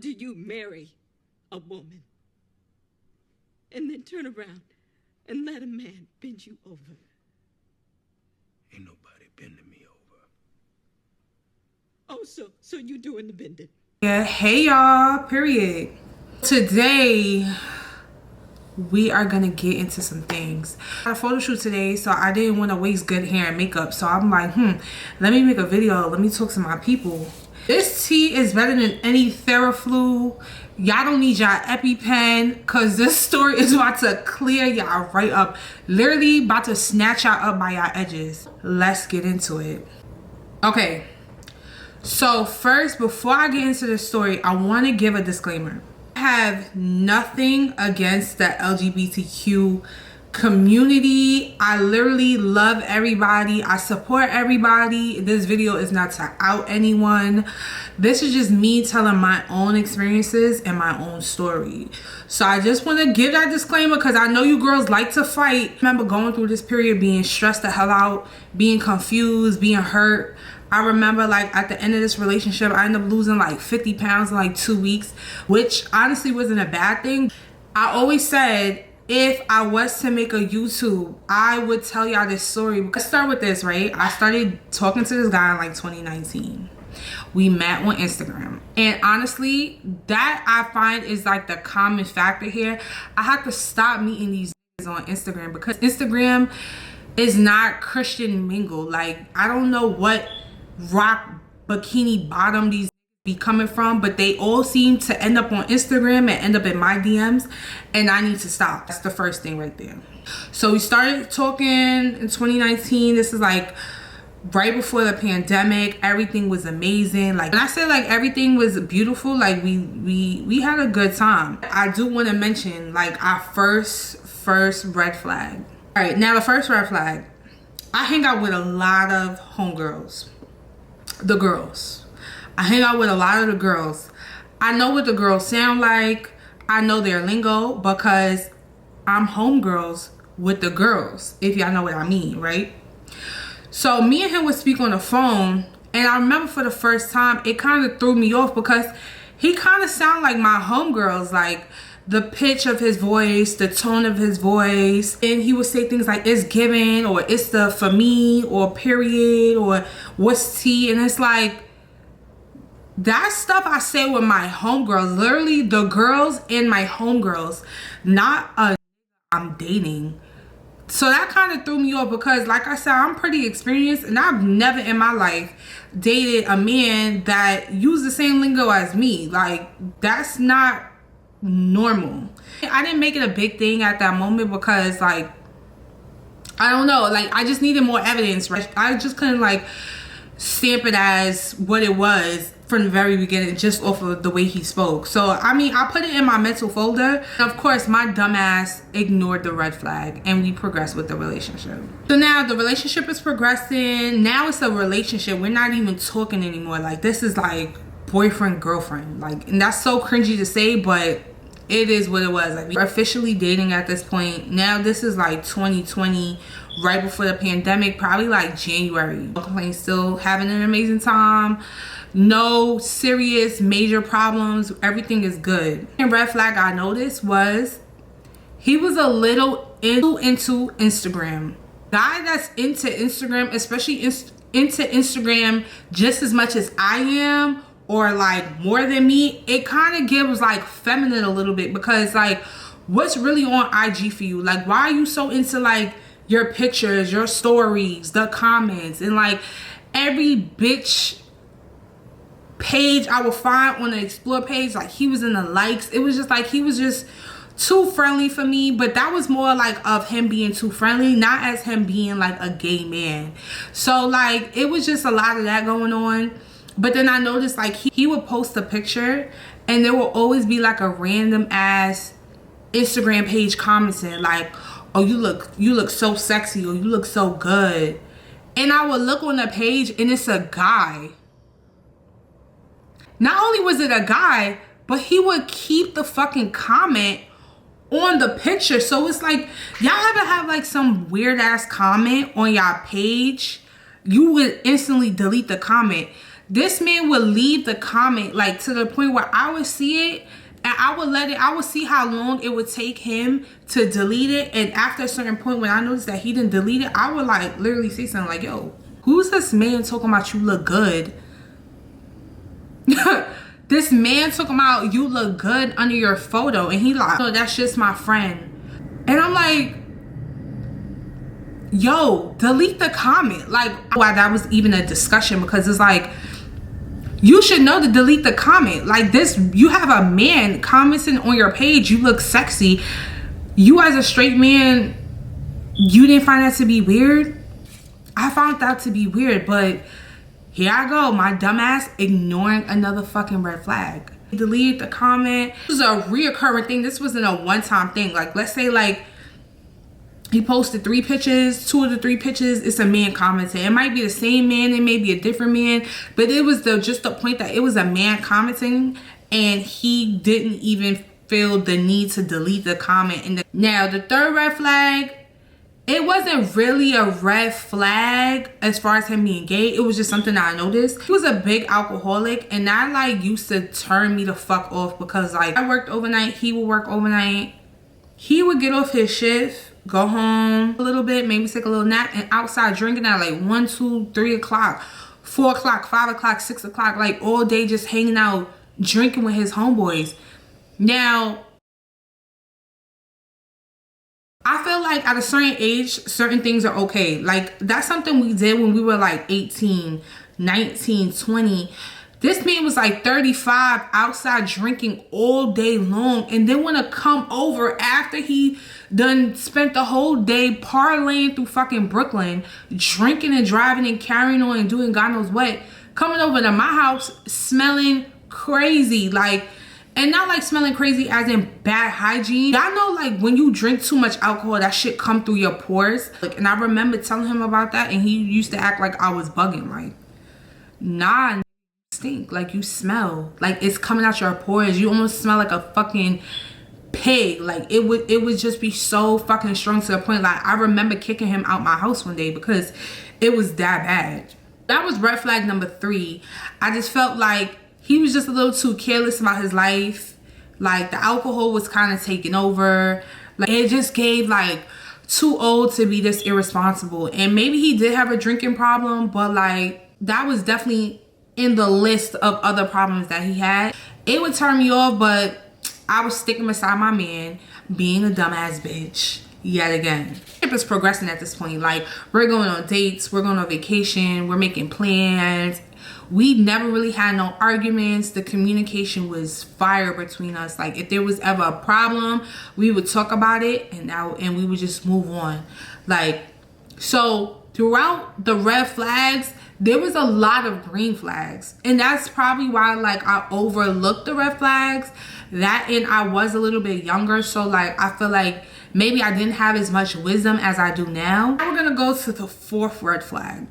Do you marry a woman and then turn around and let a man bend you over? Ain't nobody bending me over. Oh, so you doing the bending? Yeah, hey y'all, period. Today, we are gonna get into some things. I had a photo shoot today, so I didn't want to waste good hair and makeup. So I'm like, let me make a video. Let me talk to my people. This tea is better than any Theraflu. Y'all don't need y'all EpiPen, because this story is about to clear y'all right up. Literally about to snatch y'all up by y'all edges. Let's get into it. Okay. So first, before I get into the story, I want to give a disclaimer. I have nothing against the LGBTQ community. I literally love everybody. I support everybody. This video is not to out anyone. This is just me telling my own experiences and my own story. So I just want to give that disclaimer because I know you girls like to fight. I remember going through this period being stressed the hell out, being confused, being hurt. I remember like at the end of this relationship, I ended up losing like 50 pounds in like 2 weeks, which honestly wasn't a bad thing. I always said, if I was to make a YouTube, I would tell y'all this story. Let's start with this, right? I started talking to this guy in like 2019. We met on Instagram. And honestly, that I find is like the common factor here. I have to stop meeting these on Instagram because Instagram is not Christian mingle. Like, I don't know what rock bikini bottom these be coming from, but they all seem to end up on Instagram and end up in my DMs, and I need to stop. That's the first thing right there. So we started talking in 2019. This is like right before the pandemic. Everything was amazing. Like when I say like everything was beautiful, like we had a good time. I do want to mention like our first red flag. All right, now the first red flag. I hang out with a lot of homegirls. The girls. I hang out with a lot of the girls. I know what the girls sound like. I know their lingo because I'm homegirls with the girls, if y'all know what I mean, right? So me and him would speak on the phone, and I remember for the first time, it kind of threw me off because he kind of sounded like my homegirls, like the pitch of his voice, the tone of his voice. And he would say things like, it's given, or it's the for me, or period, or what's tea. And it's like, that stuff I say with my homegirls, literally the girls and my homegirls, not a I'm dating. So that kind of threw me off because like I said, I'm pretty experienced and I've never in my life dated a man that used the same lingo as me. Like, that's not normal. I didn't make it a big thing at that moment because like, I don't know, like I just needed more evidence, right? I just couldn't like stamp it as what it was from the very beginning just off of the way he spoke. So I mean, I put it in my mental folder. And of course, my dumbass ignored the red flag and we progressed with the relationship. So now the relationship is progressing. Now it's a relationship. We're not even talking anymore. Like, this is like boyfriend, girlfriend. Like, and that's so cringy to say, but it is what it was. Like, we're officially dating at this point. Now this is like 2020, right before the pandemic, probably like January. No complaints, still having an amazing time. No serious major problems. Everything is good. And red flag I noticed was he was a little into Instagram. Guy that's into Instagram, especially into Instagram just as much as I am, or like more than me, it kind of gives like feminine a little bit because like, what's really on IG for you? Like, why are you so into like your pictures, your stories, the comments, and like every bitch page I would find on the explore page, like he was in the likes. It was just like he was just too friendly for me, but that was more like of him being too friendly, not as him being like a gay man. So like it was just a lot of that going on. But then I noticed like he would post a picture and there will always be like a random ass Instagram page commenting like, oh, you look so sexy, or you look so good. And I would look on the page and it's a guy. Not only was it a guy, but he would keep the fucking comment on the picture. So it's like, y'all ever have like some weird ass comment on y'all page? You would instantly delete the comment. This man would leave the comment, like, to the point where I would see it and I would see how long it would take him to delete it. And after a certain point, when I noticed that he didn't delete it, I would like literally say something like, yo, who's this man talking about you look good? This man talking about you look good under your photo. And he like, oh, that's just my friend. And I'm like, yo, delete the comment. Like, why that was even a discussion, because it's like, you should know to delete the comment. Like this, you have a man commenting on your page, you look sexy. You as a straight man, you didn't find that to be weird? I found that to be weird, but here I go, my dumbass ignoring another fucking red flag. Delete the comment. This is a reoccurring thing. This wasn't a one-time thing. Like, let's say like he posted 3 pictures, 2 of the 3 pictures, it's a man commenting. It might be the same man, it may be a different man, but it was just the point that it was a man commenting and he didn't even feel the need to delete the comment. Now, the third red flag, it wasn't really a red flag as far as him being gay. It was just something that I noticed. He was a big alcoholic, and that like used to turn me the fuck off, because like I worked overnight, he would work overnight. He would get off his shift, go home a little bit, maybe take a little nap, and outside drinking at like 1, 2, 3 o'clock, 4 o'clock, 5 o'clock, 6 o'clock, like all day just hanging out, drinking with his homeboys. Now, I feel like at a certain age, certain things are okay. Like, that's something we did when we were like 18, 19, 20. This man was like 35 outside drinking all day long, and then want to come over after he done spent the whole day parlaying through fucking Brooklyn, drinking and driving and carrying on and doing God knows what, coming over to my house smelling crazy. Like, and not like smelling crazy as in bad hygiene. Y'all know like when you drink too much alcohol, that shit come through your pores. Like, and I remember telling him about that, and he used to act like I was bugging. Like, nah, stink. Like, you smell like it's coming out your pores. You almost smell like a fucking pig. Like, it would just be so fucking strong, to the point like I remember kicking him out my house one day because it was that bad. That was red flag number 3. I just felt like he was just a little too careless about his life. Like, the alcohol was kind of taking over. Like, it just gave like too old to be this irresponsible. And maybe he did have a drinking problem, but like that was definitely in the list of other problems that he had. It would turn me off, but I was sticking beside my man, being a dumbass bitch yet again. It was progressing at this point. Like, we're going on dates, we're going on vacation, we're making plans. We never really had no arguments. The communication was fire between us. Like, if there was ever a problem, we would talk about it, and we would just move on. Like, so throughout the red flags, there was a lot of green flags, and that's probably why like I overlooked the red flags. That, and I was a little bit younger, so like I feel like maybe I didn't have as much wisdom as I do now. Now we're gonna go to the 4th red flag.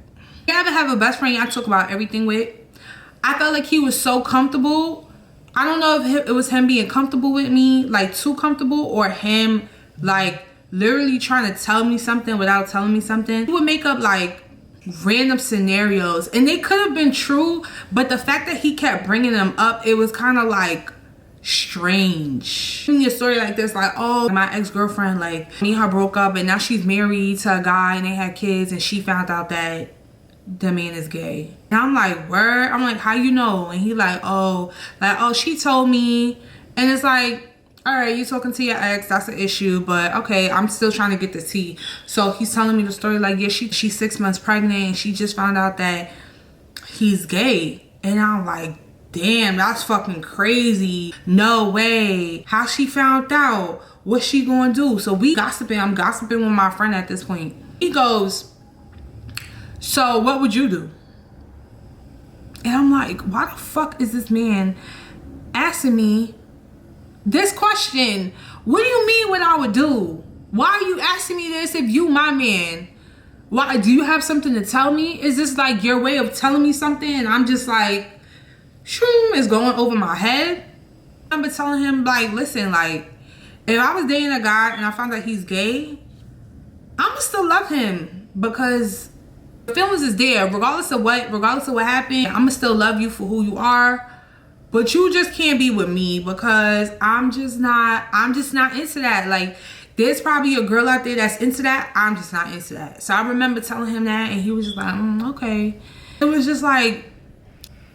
You ever have a best friend y'all talk about everything with? I felt like he was so comfortable. I don't know if it was him being comfortable with me, like too comfortable, or him like literally trying to tell me something without telling me something. He would make up like random scenarios, and they could have been true, but the fact that he kept bringing them up, it was kind of like strange. A story like this, like, oh, my ex-girlfriend, like, me and her broke up, and now she's married to a guy and they had kids, and she found out that the man is gay. And I'm like, word? I'm like, how you know? And he like, oh, she told me. And it's like, all right, you talking to your ex, that's an issue, but okay, I'm still trying to get the tea. So he's telling me the story like, yeah, she's 6 months pregnant, and she just found out that he's gay. And I'm like, damn, that's fucking crazy. No way. How she found out? What's she gonna do? So we gossiping. I'm gossiping with my friend at this point. He goes, so what would you do? And I'm like, why the fuck is this man asking me this question? What do you mean what I would do? Why are you asking me this if you my man? Why, do you have something to tell me? Is this like your way of telling me something? And I'm just like, shoom, is going over my head. I remember telling him, like, listen, like, if I was dating a guy and I found out he's gay, I'ma still love him, because Feelings is there, regardless of what happened. I'ma still love you for who you are, but you just can't be with me because I'm just not into that. Like, there's probably a girl out there that's into that. I'm just not into that. So I remember telling him that, and he was just like, okay. It was just like,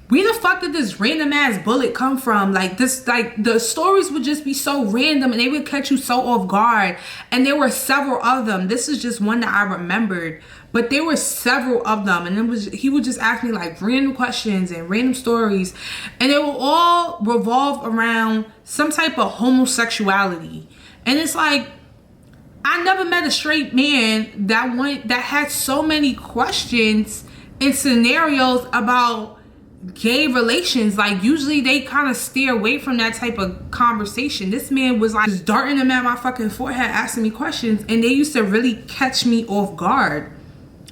where the fuck did this random ass bullet come from? Like, this, like, the stories would just be so random and they would catch you so off guard. And there were several of them. This is just one that I remembered, but there were several of them. And he would just ask me like random questions and random stories, and they will all revolve around some type of homosexuality. And it's like, I never met a straight man that had so many questions and scenarios about gay relations. Like, usually they kind of steer away from that type of conversation. This man was like just darting them at my fucking forehead, asking me questions, and they used to really catch me off guard.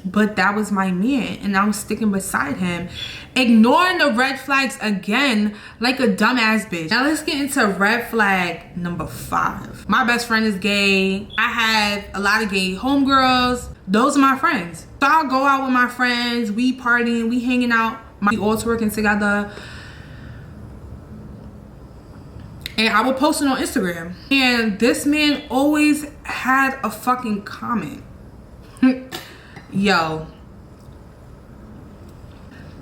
But that was my man, and I was sticking beside him, ignoring the red flags again like a dumbass bitch. Now let's get into red flag number 5. My best friend is gay. I have a lot of gay homegirls. Those are my friends. So I'll go out with my friends, we partying, we hanging out, we all twerking together, and I would post it on Instagram. And this man always had a fucking comment. Yo,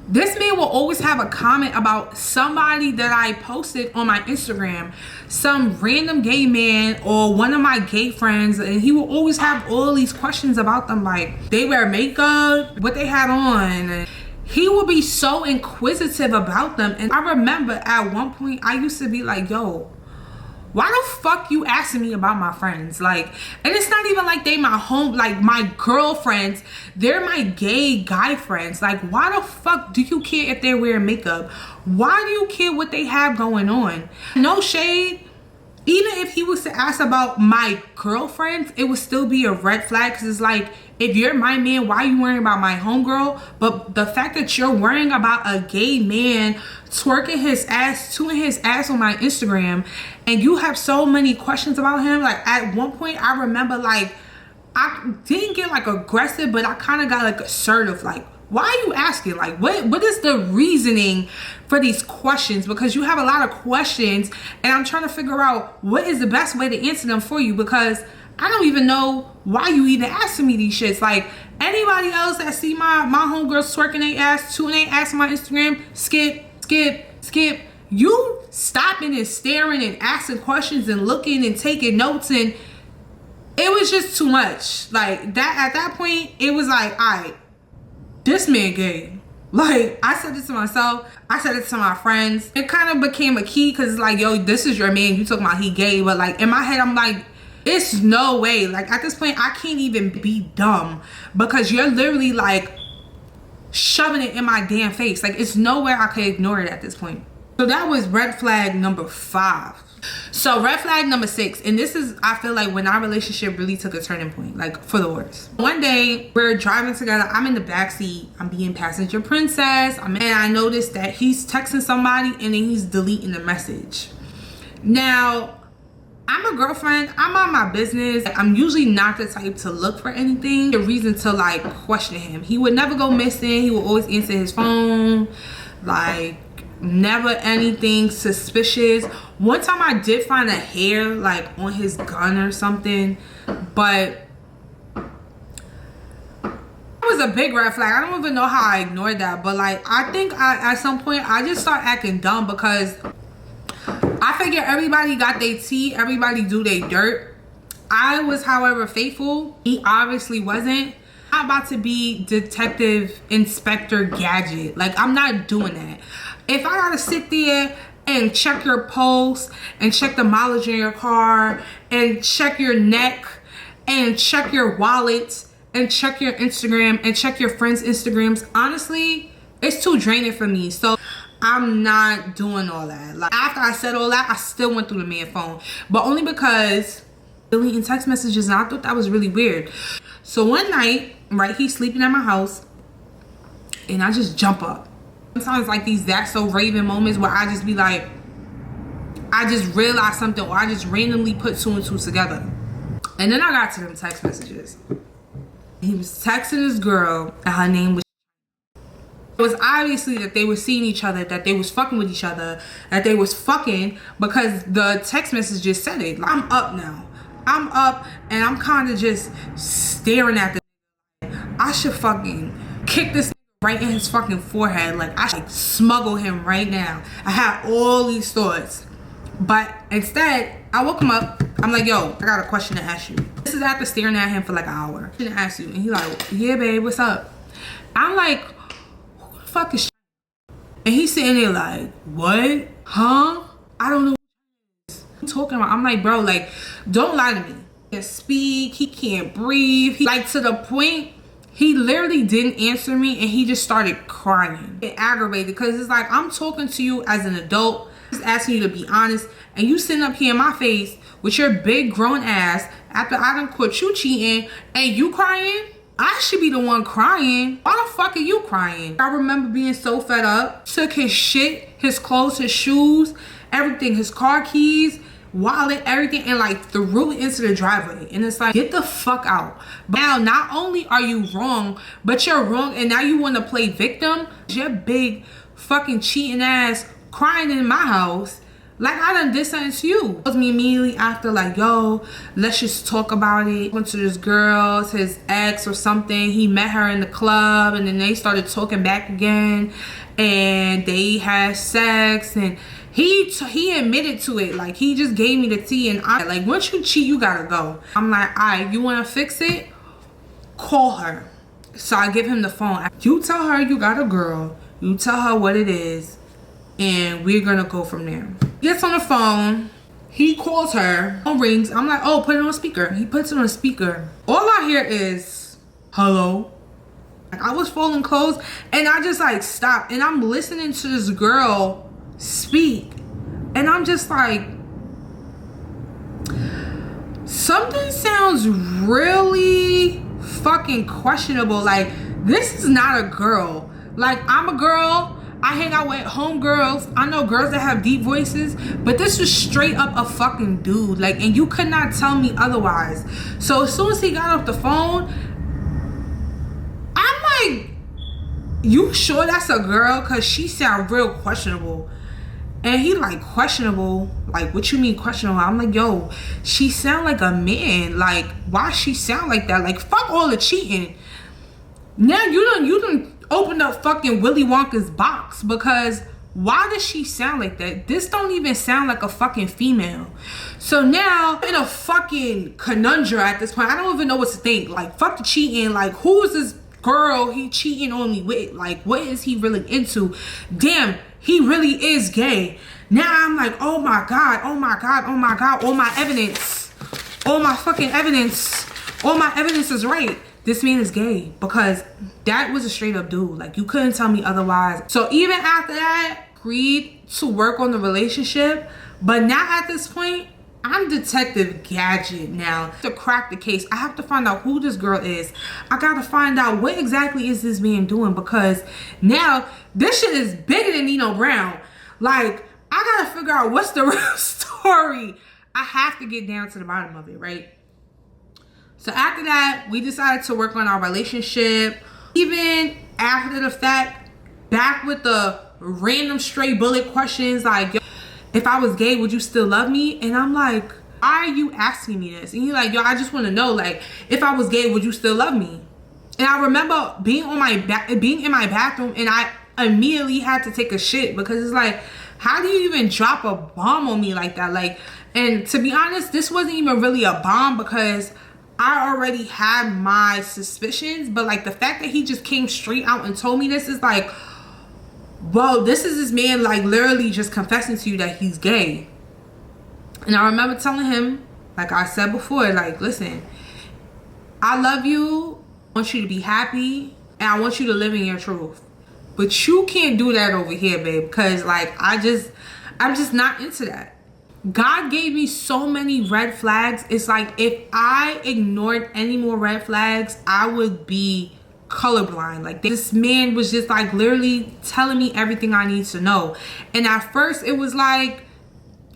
this man will always have a comment about somebody that I posted on my Instagram, some random gay man or one of my gay friends, and he will always have all these questions about them, like they wear makeup, what they had on, and he will be so inquisitive about them. And I remember at one point I used to be like, yo, why the fuck you asking me about my friends? Like, and it's not even like they my home, like my girlfriends, they're my gay guy friends. Like, why the fuck do you care if they're wearing makeup? Why do you care what they have going on? No shade. Even if he was to ask about my girlfriends, it would still be a red flag, because it's like, if you're my man, why are you worrying about my homegirl? But the fact that you're worrying about a gay man twerking his ass, tooting his ass on my Instagram, and you have so many questions about him. Like, at one point I remember, like, I didn't get like aggressive, but I kind of got like assertive. Like, why are you asking? Like, what is the reasoning for these questions? Because you have a lot of questions, and I'm trying to figure out what is the best way to answer them for you, because I don't even know why you even asking me these shits. Like, anybody else that see my homegirls twerking their ass, tooting their ass on my Instagram, skip. You stopping and staring and asking questions and looking and taking notes, and it was just too much. Like, that at that point, it was like, alright, this man gay. Like, I said it to myself, I said it to my friends. It kind of became a key, because it's like, yo, this is your man, you talking about he gay. But like, in my head, I'm like, it's no way. Like, at this point, I can't even be dumb, because you're literally like shoving it in my damn face. Like, it's nowhere I could ignore it at this point. So that was red flag number 5. So red flag number 6, and this is, I feel like, when our relationship really took a turning point, like, for the worse. One day we're driving together, I'm in the back seat, I'm being passenger princess, and I noticed that he's texting somebody and then he's deleting the message. Now, I'm a girlfriend, I'm on my business. I'm usually not the type to look for anything, a reason to like question him. He would never go missing, he would always answer his phone, like never anything suspicious. One time I did find a hair like on his gun or something, but it was a big red flag. I don't even know how I ignored that, but like, I think at some point I just started acting dumb, because I figure everybody got their tea, everybody do their dirt. I was, however, faithful. He obviously wasn't. I'm about to be Detective Inspector Gadget. Like, I'm not doing that. If I gotta sit there and check your pulse and check the mileage in your car and check your neck and check your wallet and check your Instagram and check your friends' Instagrams, honestly, it's too draining for me. So I'm not doing all that. Like, after I said all that, I still went through the man's phone, but only because deleting text messages, and I thought that was really weird. So one night, right, he's sleeping at my house, and I just jump up. Sometimes like these That's So Raven moments where I just be like, I just realized something, or I just randomly put 2 and 2 together. And then I got to them text messages. He was texting this girl and her name was. It was obviously that they were seeing each other, that they was fucking with each other, that they was fucking, because the text message just said it. Like, I'm up now. I'm up and I'm kind of just staring at the. I should fucking kick this right in his fucking forehead. Like, I should smuggle him right now. I had all these thoughts. But instead, I woke him up. I'm like, yo, I got a question to ask you. This is after staring at him for like an hour. I ask you. And he's like, yeah, babe, what's up? I'm like, who the fuck is and he's sitting there like, what? Huh? I don't know what he's talking about. I'm like, bro, like, don't lie to me. He can't speak. He can't breathe. He, like, to the point, he literally didn't answer me and he just started crying. It aggravated because it's like, I'm talking to you as an adult, just asking you to be honest, and you sitting up here in my face with your big grown ass after I done caught you cheating and you crying? I should be the one crying. Why the fuck are you crying? I remember being so fed up. Took his shit, his clothes, his shoes, everything, his car keys, wallet, everything, and like threw it into the driveway. And it's like, get the fuck out. But now, not only are you wrong, but you're wrong and now you want to play victim. Your big fucking cheating ass crying in my house like I done did something to you. It was me immediately after, like, yo, let's just talk about it. Went to this girl, his ex or something. He met her in the club and then they started talking back again and they had sex and he admitted to it. Like, he just gave me the tea. And I like, once you cheat, you gotta go. I'm like, all right, you want to fix it? Call her. So I give him the phone. You tell her you got a girl. You tell her what it is. And we're gonna go from there. Gets on the phone. He calls her. Phone rings. I'm like, oh, put it on speaker. He puts it on speaker. All I hear is, hello. Like, I was folding clothes and I just like stopped. And I'm listening to this girl speak. And I'm just like, something sounds really fucking questionable. Like, this is not a girl. Like, I'm a girl. I hang out with homegirls. I know girls that have deep voices, but this was straight up a fucking dude. Like, and you could not tell me otherwise. So as soon as he got off the phone, I'm like, you sure that's a girl? Cause she sound real questionable. And he like, questionable? Like, what you mean questionable? I'm like, yo, she sound like a man. Like, why she sound like that? Like, fuck all the cheating. Now you done opened up fucking Willy Wonka's box, because why does she sound like that? This don't even sound like a fucking female. So now I'm in a fucking conundrum at this point. I don't even know what to think. Like, fuck the cheating. Like, who is this girl he cheating on me with? Like, what is he really into? Damn, he really is gay. Now I'm like, oh my god, oh my god, oh my god, all my evidence, all my fucking evidence, all my evidence is right. This man is gay, because that was a straight up dude. Like, you couldn't tell me otherwise. So even after that, agreed to work on the relationship. But now at this point, I'm Detective Gadget now. To crack the case, I have to find out who this girl is. I gotta find out what exactly is this man doing, because now this shit is bigger than Nino Brown. Like, I gotta figure out what's the real story. I have to get down to the bottom of it, right? So after that, we decided to work on our relationship. Even after the fact, back with the random stray bullet questions like, yo, if I was gay, would you still love me? And I'm like, why are you asking me this? And he's like, yo, I just want to know, like, if I was gay, would you still love me? And I remember being in my bathroom, and I immediately had to take a shit, because it's like, how do you even drop a bomb on me like that? Like, and to be honest, this wasn't even really a bomb, because I already had my suspicions, but like the fact that he just came straight out and told me this is like, whoa, this is this man like literally just confessing to you that he's gay. And I remember telling him, like I said before, like, listen, I love you, I want you to be happy, and I want you to live in your truth. But you can't do that over here, babe, because like I'm just not into that. God gave me so many red flags. It's like, if I ignored any more red flags, I would be colorblind. Like, this man was just like literally telling me everything I need to know. And at first it was like,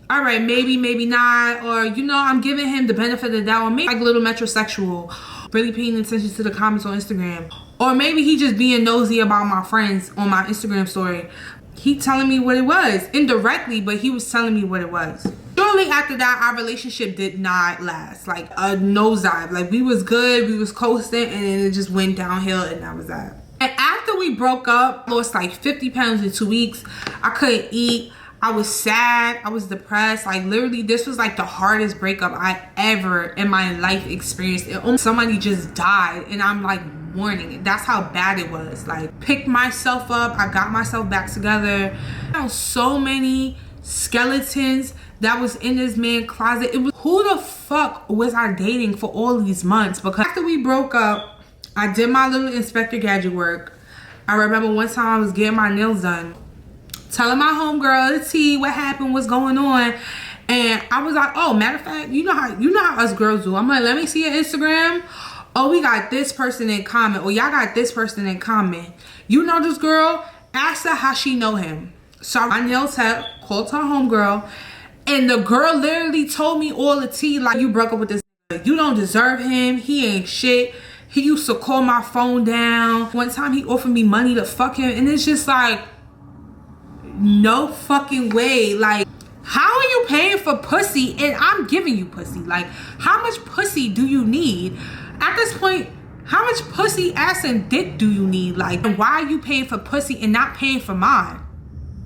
all right, maybe, maybe not. Or, you know, I'm giving him the benefit of the doubt. Or maybe like a little metrosexual. really paying attention to the comments on Instagram. Or maybe he just being nosy about my friends on my Instagram story. He telling me what it was. Indirectly, but he was telling me what it was. Shortly after that, our relationship did not last. Like a nosedive. Like we was good, we was coasting, and then it just went downhill, and that was that. And after we broke up, I lost like 50 pounds in 2 weeks. I couldn't eat. I was sad. I was depressed. Like literally, this was like the hardest breakup I ever in my life experienced. Somebody just died, and I'm like mourning it. That's how bad it was. Like picked myself up. I got myself back together. I found so many skeletons that was in this man's closet. It was, who the fuck was I dating for all these months? Because after we broke up, I did my little Inspector Gadget work. I remember one time I was getting my nails done, telling my homegirl the tea, what happened, what's going on. And I was like, oh, matter of fact, you know how us girls do. I'm like, let me see your Instagram. Oh, we got this person in common. Or y'all got this person in common. You know this girl? Ask her how she know him. So I nail tap, called her homegirl. And the girl literally told me all the tea. Like, you broke up with this nigga. You don't deserve him. He ain't shit. He used to call my phone down. One time he offered me money to fuck him. And it's just like, no fucking way. Like, how are you paying for pussy and I'm giving you pussy? Like, how much pussy do you need? At this point, how much pussy, ass, and dick do you need? Like, and why are you paying for pussy and not paying for mine?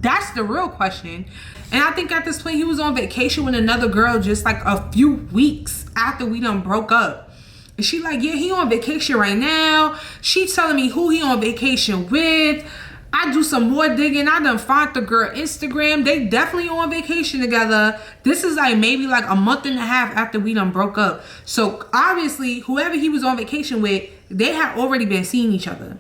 That's the real question. And I think at this point, he was on vacation with another girl just like a few weeks after we done broke up. And she like, yeah, he on vacation right now. She telling me who he on vacation with. I do some more digging. I done find the girl Instagram. They definitely on vacation together. This is like maybe like a month and a half after we done broke up. So obviously, whoever he was on vacation with, they had already been seeing each other.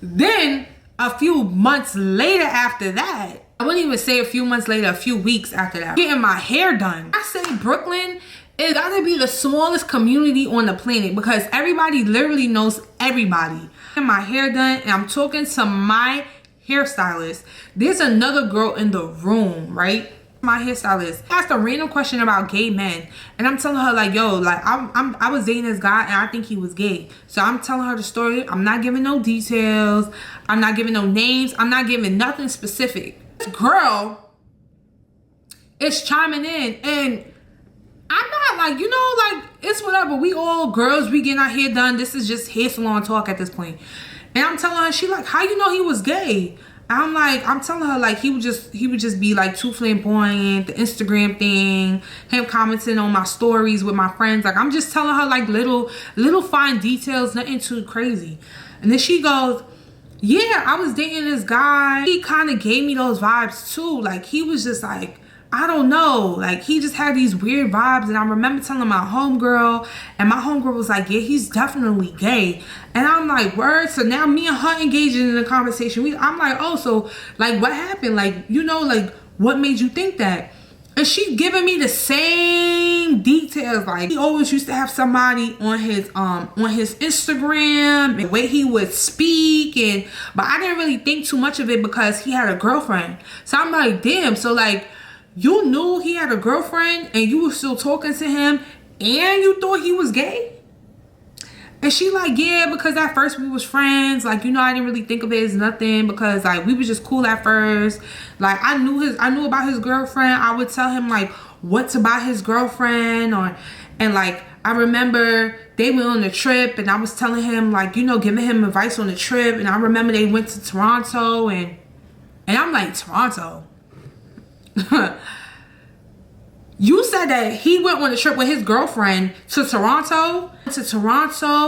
Then a few months later after that, I wouldn't even say a few months later, a few weeks after that, getting my hair done. I say Brooklyn, it gotta be the smallest community on the planet because everybody literally knows everybody. Getting my hair done, and I'm talking to my hairstylist. There's another girl in the room, right? My hairstylist asked a random question about gay men, and I'm telling her like, yo, like I was dating this guy and I think he was gay. So I'm telling her the story. I'm not giving no details. I'm not giving no names. I'm not giving nothing specific. This girl is chiming in, and I'm not like, you know, like it's whatever. We all girls, we getting our hair done. This is just hair salon talk at this point. And I'm telling her, she like, how you know he was gay? I'm like, I'm telling her like he would just be like too flamboyant, the Instagram thing, him commenting on my stories with my friends. Like I'm just telling her like little fine details, nothing too crazy. And then she goes, yeah, I was dating this guy. He kind of gave me those vibes too. Like he was just like, I don't know, like he just had these weird vibes. And I remember telling my homegirl, and my homegirl was like, yeah, he's definitely gay. And I'm like, word. So now me and her engaging in a conversation. I'm like, oh, so like what happened? Like, you know, like what made you think that? And she giving me the same details. Like he always used to have somebody on his Instagram, and the way he would speak, but I didn't really think too much of it because he had a girlfriend. So I'm like, damn. So like, you knew he had a girlfriend and you were still talking to him and you thought he was gay? And she like, yeah, because at first we was friends. Like, you know, I didn't really think of it as nothing because like we was just cool at first. Like I knew about his girlfriend. I would tell him like what to buy his girlfriend, and like I remember they went on a trip and I was telling him like, you know, giving him advice on the trip. And I remember they went to Toronto and I'm like, Toronto? You said that he went on a trip with his girlfriend to Toronto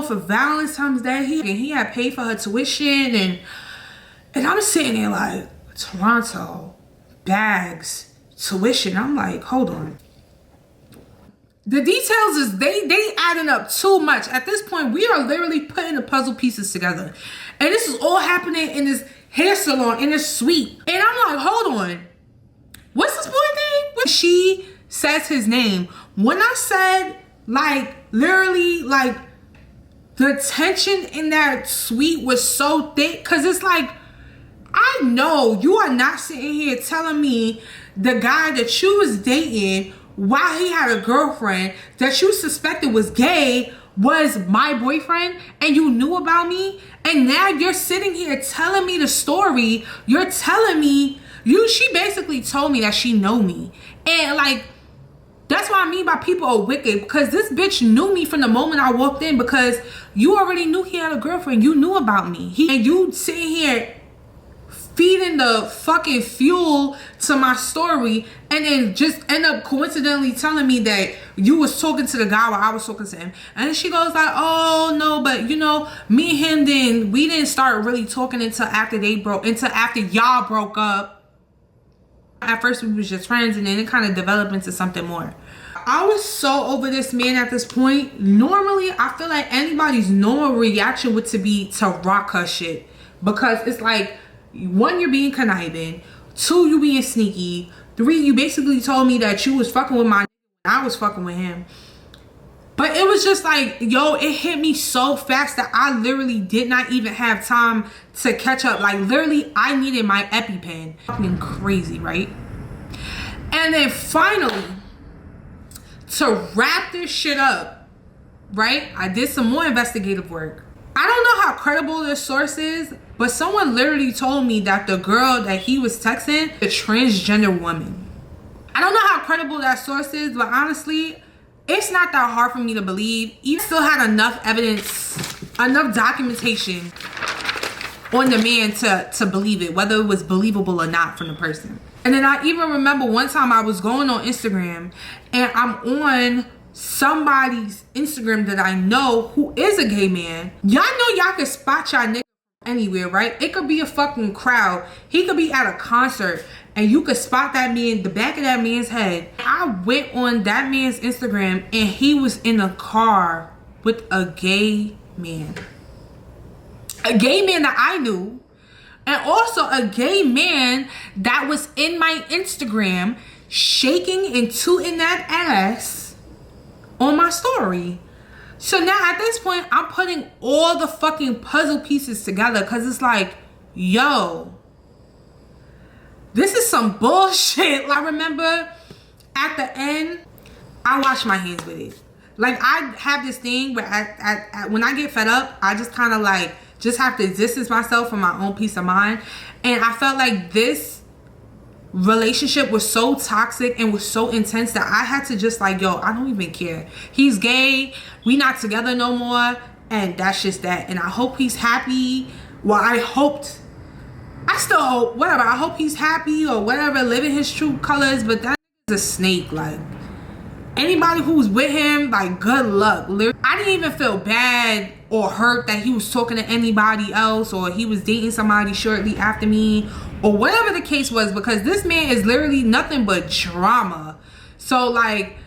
for Valentine's Day. He had paid for her tuition, and I'm sitting there like, Toronto, bags, tuition. I'm like, hold on. The details is they adding up too much. At this point, we are literally putting the puzzle pieces together, and this is all happening in this hair salon, in this suite. And I'm like, hold on. What's this boy name? When she says his name. When I said, like, literally, like, the tension in that suite was so thick. Because it's like, I know you are not sitting here telling me the guy that you was dating while he had a girlfriend that you suspected was gay was my boyfriend and you knew about me, and now you're sitting here telling me the story. You're telling me she basically told me that she know me. And like, that's what I mean by people are wicked, because this bitch knew me from the moment I walked in, because you already knew he had a girlfriend. You knew about me. And you sitting here feeding the fucking fuel to my story, and then just end up coincidentally telling me that you was talking to the guy while I was talking to him. And then she goes like, oh no, but you know, me and him, we didn't start really talking until after y'all broke up. At first we was just friends, and then it kind of developed into something more. I was so over this man at this point. Normally, I feel like anybody's normal reaction would to be to rock her shit, because it's like, 1, you're being conniving, 2, you being sneaky, 3, you basically told me that you was fucking with my I was fucking with him. But it was just like, yo, it hit me so fast that I literally did not even have time to catch up. Like, literally, I needed my EpiPen. Fucking crazy, right? And then finally, to wrap this shit up, right, I did some more investigative work. I don't know how credible this source is, but someone literally told me that the girl that he was texting, a transgender woman. I don't know how credible that source is, but honestly, it's not that hard for me to believe. You still had enough evidence, enough documentation on the man to believe it, whether it was believable or not from the person. And then I even remember one time I was going on Instagram, and I'm on somebody's Instagram that I know who is a gay man. Y'all know y'all can spot y'all nigga anywhere, right? It could be a fucking crowd. He could be at a concert, and you could spot that man, the back of that man's head. I went on that man's Instagram, and he was in a car with a gay man. A gay man that I knew, and also a gay man that was in my Instagram shaking and tooting that ass on my story. So now at this point, I'm putting all the fucking puzzle pieces together, because it's like, yo, this is some bullshit. I remember at the end, I wash my hands with it. Like, I have this thing where when I get fed up, I just kind of like just have to distance myself from my own peace of mind. And I felt like this relationship was so toxic and was so intense that I had to just like, yo, I don't even care. He's gay. We not together no more. And that's just that. And I hope he's happy. Well, I still hope, whatever. I hope he's happy or whatever, living his true colors. But that is a snake. Like, anybody who's with him, like, good luck. I didn't even feel bad or hurt that he was talking to anybody else, or he was dating somebody shortly after me, or whatever the case was, because this man is literally nothing but drama. So like,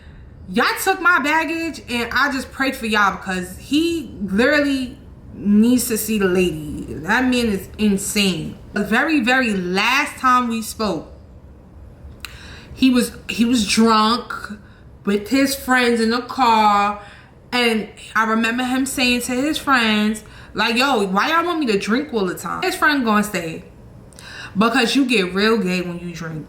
y'all took my baggage, and I just prayed for y'all, because he literally needs to see the lady. That man is insane. The very, very last time we spoke, he was drunk with his friends in the car, and I remember him saying to his friends, like, yo, why y'all want me to drink all the time? His friend gonna say, because you get real gay when you drink.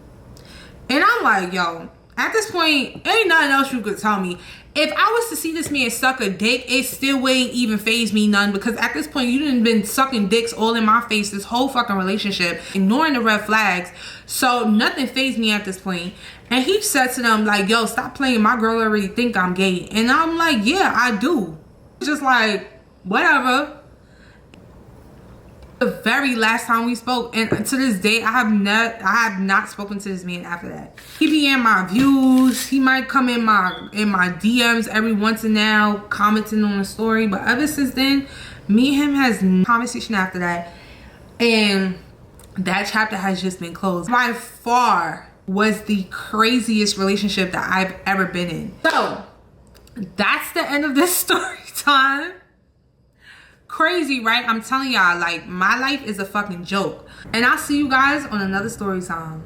And I'm like, yo, at this point, ain't nothing else you could tell me. If I was to see this man suck a dick, it still wouldn't even faze me none, because at this point, you done been sucking dicks all in my face this whole fucking relationship, ignoring the red flags. So nothing fazed me at this point. And he said to them, like, yo, stop playing. My girl already think I'm gay. And I'm like, yeah, I do. Just like, whatever. The very last time we spoke, and to this day, I have not spoken to this man after that. He be in my views. He might come in my DMs every once in a now, commenting on the story. But ever since then, me and him has no conversation after that. And that chapter has just been closed. By far was the craziest relationship that I've ever been in. So that's the end of this story time. Crazy, right? I'm telling y'all, like, my life is a fucking joke. And I'll see you guys on another story time.